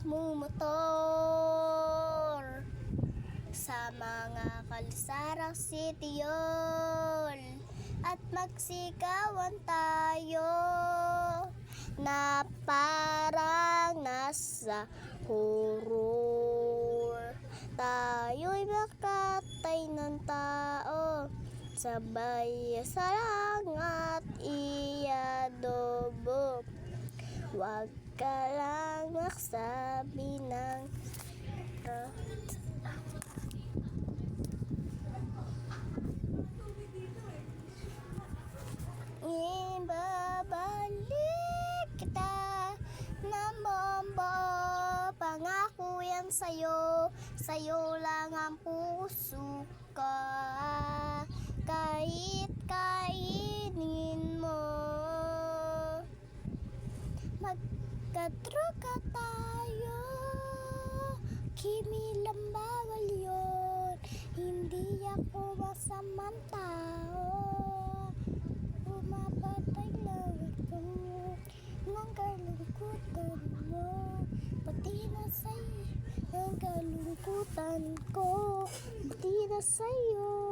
magmumotor sa mga kalsarang sitiyol at magsikawan tayo na parang nasa horror. Tayo'y makatay ng tao, sabay sa langat iadobo. Huwag ka lang magsabi ng ibabalik kita ng bombo. Pangako yan sa'yo, sa'yo lang ang puso ko. Kahit kainin mo, magkadroga tayo, kinilang bawal yun. Hindi ako masamang tao, pumapatay lang ako ng kalungkutan mo, pati na sa'yo ng kalungkutan ko, pati na sa'yo.